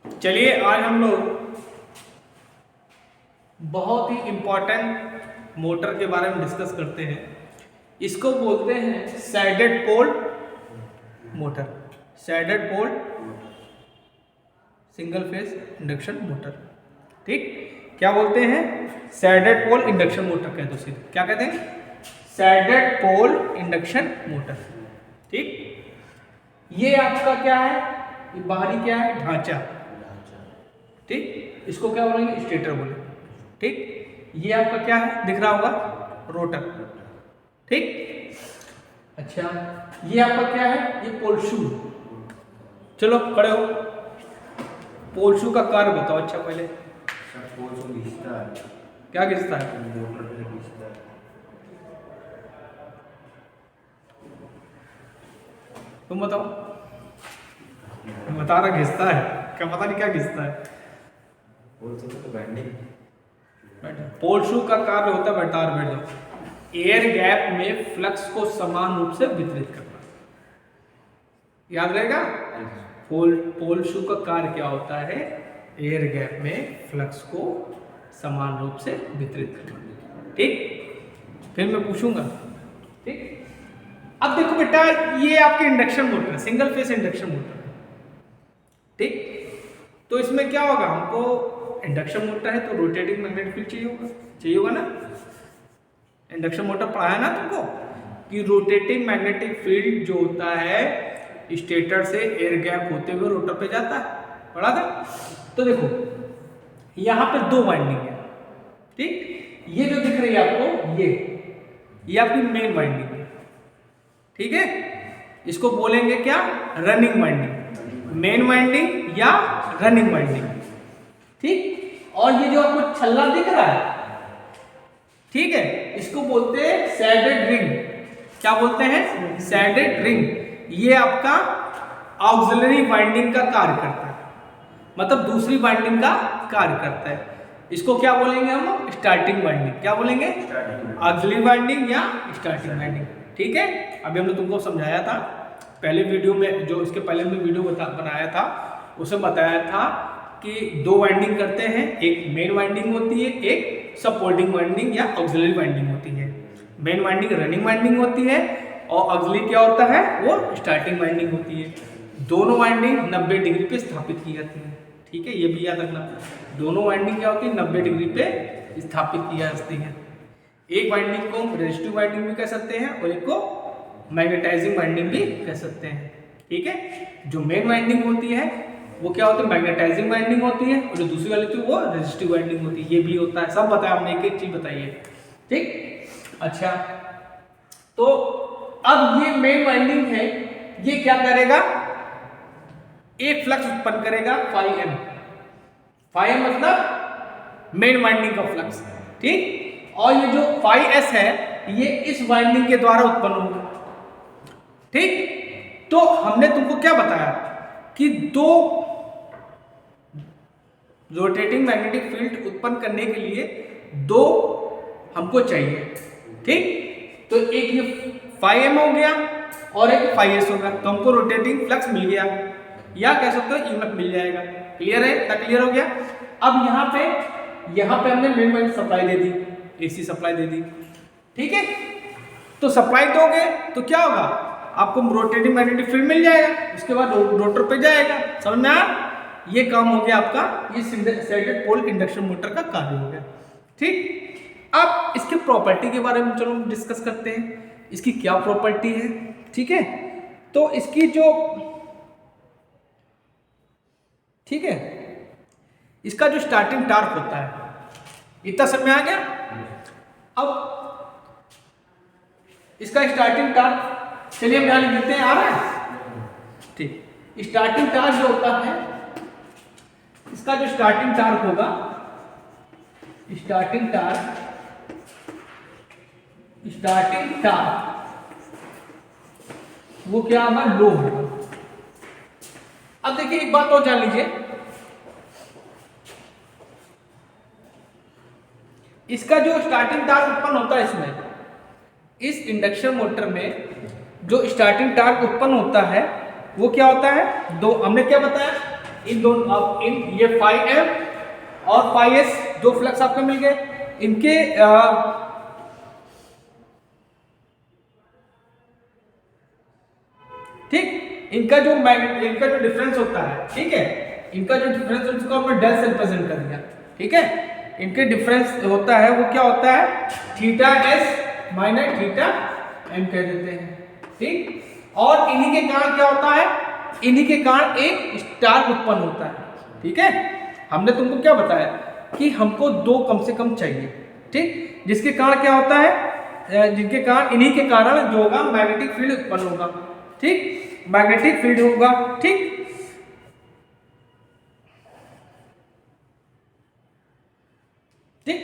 चलिए आज हम लोग बहुत ही इम्पोर्टेंट मोटर के बारे में डिस्कस करते हैं। इसको बोलते हैं shaded pole motor, shaded pole single phase induction motor. ठीक, क्या बोलते हैं? सैडेड पोल इंडक्शन मोटर कहते हैं। क्या कहते हैं? सैडेड पोल इंडक्शन मोटर। ठीक, ये आपका क्या है? ये बाहरी क्या है? ढांचा। ठीक, इसको क्या बोलेंगे? स्टेटर बोलेंगे। ठीक, ये आपका क्या है? दिख रहा होगा, रोटर। ठीक, अच्छा ये आपका क्या है? ये पोल शू। चलो खड़े हो, पोल शू का कार्य बताओ। अच्छा पहले पोल शू घिसता है। क्या घिसता है? मोटर से घिसता है। तुम बताओ। बता रहा घिसता है, क्या पता नहीं क्या घिसता है। पोल शू तो बैंडिंग। पोल शू का कार्य होता है, बैठार बैठ जाओ, एयर गैप में फ्लक्स को समान रूप से वितरित करना। याद रहेगा? पोल शू का कार्य क्या होता है? एयर गैप में फ्लक्स को समान रूप से वितरित करना। ठीक, फिर मैं पूछूंगा। ठीक, अब देखो बेटा, ये आपकी इंडक्शन मोटर है, सिंगल फेस इंडक्शन मोटर। ठीक, तो इसमें क्या होगा? हमको इंडक्शन मोटर है तो रोटेटिंग मैग्नेटिक फील्ड चाहिए होगा ना। इंडक्शन मोटर पढ़ा है ना तुमको कि रोटेटिंग मैग्नेटिक फील्ड जो होता है स्टेटर से एयर गैप होते हुए रोटर पे जाता है, पढ़ा था। तो देखो यहाँ पे दो वाइंडिंग है। ठीक, ये जो दिख रही है आपको, ये आपकी मेन वाइंडिंग है। ठीक है, इसको बोलेंगे क्या? रनिंग वाइंडिंग, मेन वाइंडिंग या रनिंग वाइंडिंग। ठीक, और ये जो आपको छल्ला दिख रहा है, ठीक है, इसको बोलते हैं सैडेड रिंग। क्या बोलते हैं? Shaded ring. ये आपका ऑक्सिलरी वाइंडिंग का कार्य करता है, मतलब दूसरी वाइंडिंग का कार्य करता है। इसको क्या बोलेंगे हम? Starting winding. क्या बोलेंगे? ऑक्सिलरी वाइंडिंग या स्टार्टिंग वाइंडिंग। ठीक है, अभी हमने तुमको समझाया था पहले वीडियो में, जो इसके पहले हमने वीडियो बनाया था उसमें बताया था कि दो वाइंडिंग करते हैं, एक मेन वाइंडिंग होती है, एक सपोर्टिंग वाइंडिंग या ऑक्सिलरी वाइंडिंग होती है। मेन वाइंडिंग रनिंग वाइंडिंग होती है और ऑक्सिलरी क्या होता है? वो स्टार्टिंग वाइंडिंग होती है। दोनों वाइंडिंग 90 डिग्री पे स्थापित की जाती है। ठीक है, ये भी याद रखना, दोनों वाइंडिंग क्या होती है? 90 डिग्री पे स्थापित की जाती है। एक वाइंडिंग को रेजिस्टिव वाइंडिंग भी कह सकते हैं और एक को मैग्नेटाइजिंग वाइंडिंग भी कह सकते हैं। ठीक है, जो मेन वाइंडिंग होती है वो क्या होती है? मैग्नेटाइजिंग वाइंडिंग होती है, और जो दूसरी वाली थी वो रेजिस्टिव वाइंडिंग होती है। ये भी होता है, सब बताया हमने, एक एक चीज बताइए। ठीक, अच्छा तो अब ये मेन वाइंडिंग है, ये क्या करेगा? एक फ्लक्स उत्पन्न करेगा फाई एम। फाई एम मतलब मेन वाइंडिंग का फ्लक्स। ठीक, और ये जो फाई एस है ये इस वाइंडिंग के द्वारा उत्पन्न होगा। ठीक, तो हमने तुमको क्या बताया कि दो रोटेटिंग मैग्नेटिक फील्ड उत्पन्न करने के लिए दो हमको चाहिए। ठीक, तो एक ये फाई एम हो गया और एक फाई एस होगा, तो हमको रोटेटिंग फ्लक्स मिल गया, या कह सकते हो ईएमएफ मिल जाएगा। क्लियर है? क्या क्लियर हो गया? अब यहाँ पे हमने मेन वाइंडिंग सप्लाई दे दी, एसी सप्लाई दे दी। ठीक है, तो सप्लाई दोगे तो क्या होगा? आपको रोटेटिंग मैग्नेटिक फील्ड मिल जाएगा, उसके बाद रोटर पे जाएगा। समझ में आया? ये काम हो गया आपका, ये सैडेड पोल इंडक्शन मोटर का कार्य हो गया। ठीक, अब इसके प्रॉपर्टी के बारे में चलो डिस्कस करते हैं, इसकी क्या प्रॉपर्टी है। ठीक है, तो इसकी जो, ठीक है, इसका जो स्टार्टिंग टार्क होता है, इतना समझ में आ गया? अब इसका स्टार्टिंग टार्क चलिए हम यहां लिख देते हैं, आ रहा है? ठीक, स्टार्टिंग टार्क जो होता है, इसका जो स्टार्टिंग टार्क होगा, स्टार्टिंग टार्क वो क्या होगा? लो होगा। अब देखिए एक बात और जान लीजिए, इसका जो स्टार्टिंग टार्क उत्पन्न होता है इसमें, इस इंडक्शन मोटर में जो स्टार्टिंग टार्क उत्पन्न होता है वो क्या होता है? दो, हमने क्या बताया? इन दोनों अब इन ये फाई एम और फाई एस दो फ्लक्स आपको मिल गए, इनके ठीक, इनका जो डिफरेंस होता है, ठीक है, इनका जो डिफरेंस उसको हमने डेल से रिप्रेजेंट कर दिया, ठीक है, इनके डिफरेंस होता है वो क्या होता है theta S minus theta M कह देते हैं, ठीक। और इन्हीं के कारण क्या होता है, इन्हीं के कारण एक स्टार उत्पन्न होता है, ठीक है। हमने तुमको क्या बताया कि हमको दो कम से कम चाहिए, ठीक, जिसके कारण क्या होता है, जिनके कारण इन्हीं के कारण जो होगा मैग्नेटिक फील्ड उत्पन्न होगा, ठीक, मैग्नेटिक फील्ड होगा, ठीक। ठीक,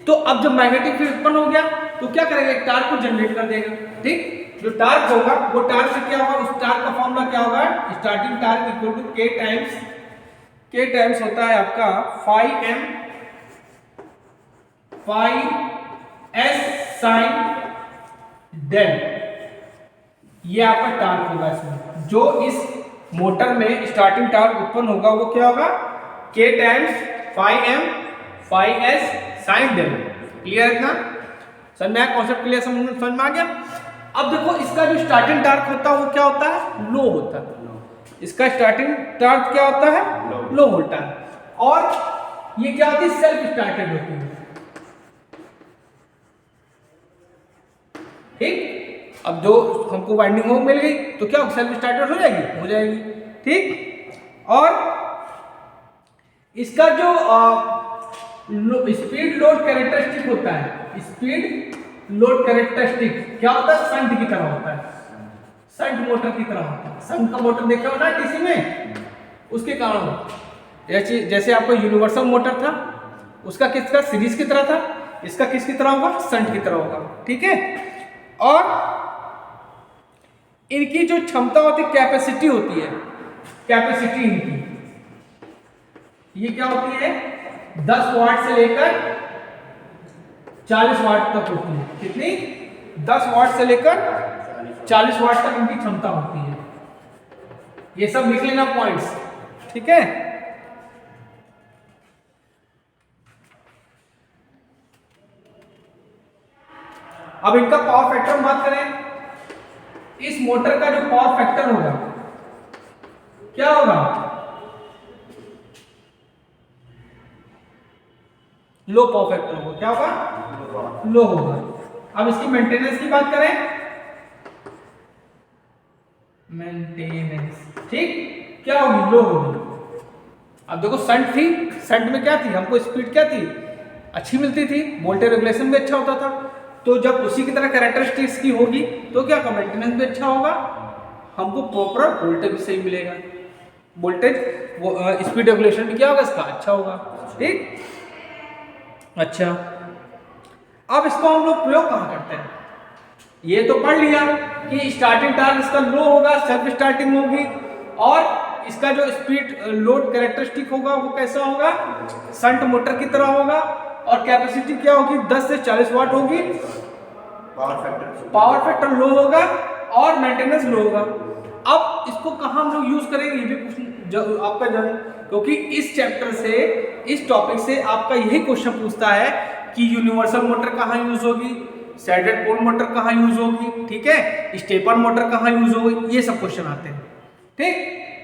तो अब जब मैग्नेटिक फील्ड उत्पन्न हो गया तो क्या करेगा, एक टार्क को जनरेट कर देगा, ठीक। जो टार्क होगा वो टार्क से क्या होगा, उस टार्क का फॉर्मूला क्या होगा, starting torque equal to K times होता है आपका phi M phi S sine del, ये आपका टार्क होगा इसमें। जो इस मोटर में स्टार्टिंग टार्क उत्पन्न होगा वो क्या होगा, K times phi M phi S sine del. Clear है ना, समझ में आया, कॉन्सेप्ट क्लियर, समझ में आ गया। अब देखो इसका जो स्टार्टिंग टार्क होता है वो क्या होता है, लो होता है, इसका स्टार्टिंग टार्क क्या होता है, लो होता है, और ये क्या होती है, सेल्फ स्टार्टेड होती है, ठीक। अब जो हमको वाइंडिंग हो मिल गई तो क्या सेल्फ स्टार्टेड हो जाएगी, हो जाएगी, ठीक। और इसका जो स्पीड लोड कैरेक्टरिस्टिक होता है, स्पीड लोड कैरेक्टरिस्टिक क्या होता है, शंट की तरह होता है, शंट मोटर की तरह होता है। शंट का मोटर देखा हो ना डीसी में, उसके कारण जैसे आपका यूनिवर्सल मोटर था उसका किसका सीरीज की तरह था, इसका किसकी तरह होगा, शंट की तरह होगा, ठीक है। और इनकी जो क्षमता होती है, कैपेसिटी होती है, कैपेसिटी इनकी ये क्या होती है, 10 वाट से लेकर 40 वाट तक होती है। कितनी, 10 वाट से लेकर 40 वाट तक इनकी क्षमता होती है। ये सब लिख लेना पॉइंट्स, ठीक है। अब इनका पावर फैक्टर हम बात करें, इस मोटर का जो पावर फैक्टर होगा क्या होगा, लो पावर फैक्टर होगा, क्या होगा, लो होगा। अब इसकी मेंटेनेंस की बात करें, मेंटेनेंस, ठीक, क्या होगी, लो होगी। अब देखो शंट थी, शंट में क्या थी, हमको स्पीड क्या थी, अच्छी मिलती थी, वोल्टेज रेगुलेशन भी अच्छा होता था, तो जब उसी की तरह कैरेक्टरिस्टिक्स की होगी तो क्या का मेंटेनेंस भी अच्छा होगा, हमको प्रॉपर वोल्टेज भी सही मिलेगा, वोल्टेज स्पीड रेगुलेशन भी क्या होगा इसका, अच्छा होगा, ठीक। अच्छा, अब इसको हम लोग प्रयोग कहाँ करते हैं, ये तो पढ़ लिया कि स्टार्टिंग टार्क इसका लो होगा, सेल्फ स्टार्टिंग होगी, और इसका जो स्पीड लोड कैरेक्टरिस्टिक होगा वो कैसा होगा, शंट मोटर की तरह होगा, और कैपेसिटी क्या होगी, 10 से 40 वाट होगी, पावर फैक्टर लो होगा, और मेंटेनेंस लो होगा। अब इसको कहाँ हम लोग यूज करेंगे, ये भी कुछ आपका क्योंकि इस चैप्टर से, इस टॉपिक से आपका यही क्वेश्चन पूछता है कि यूनिवर्सल मोटर कहाँ यूज होगी, सैडेड पोल मोटर कहाँ यूज होगी, ठीक है, स्टेपर मोटर कहाँ यूज होगी, ये सब क्वेश्चन आते हैं, ठीक।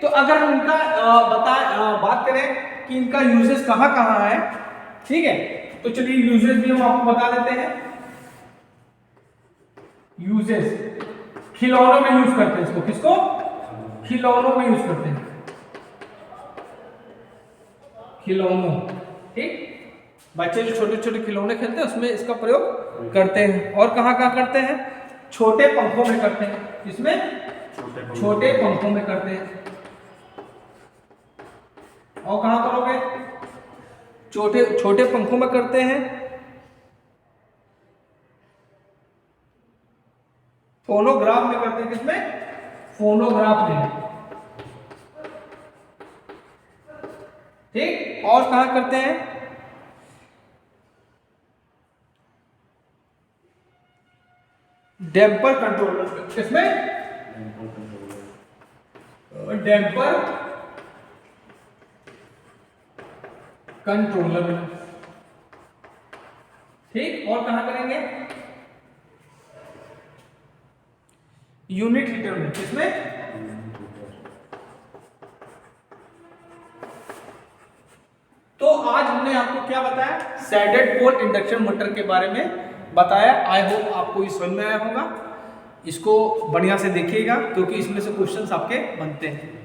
तो अगर हम इनका बात करें कि इनका यूजेस कहाँ कहाँ है, ठीक है, तो चलिए यूजेस भी हम आपको बता देते हैं। यूजेस, खिलौनों में यूज करते हैं इसको, किसको, खिलौनों में यूज करते हैं, खिलौनों, ठीक, बच्चे जो छोटे छोटे खिलौने खेलते हैं उसमें इसका प्रयोग करते हैं। और कहाँ कहाँ करते हैं, छोटे पंखों में करते हैं, इसमें छोटे पंखों में करते हैं। और कहाँ करोगे, छोटे छोटे पंखों में करते हैं, फोनोग्राफ में करते हैं, किसमें, फोनोग्राफ में, ठीक। और कहाँ करते हैं, डैम्पर कंट्रोलर, किसमें, डैम्पर कंट्रोलर में। ठीक, और कहां करेंगे? यूनिट हीटर में। किसमें? तो आज हमने आपको क्या बताया? सैडेड पोल इंडक्शन मोटर के बारे में बताया। आई होप आपको ये समझ में आया होगा। इसको बढ़िया से देखिएगा क्योंकि इसमें से क्वेश्चंस आपके बनते हैं।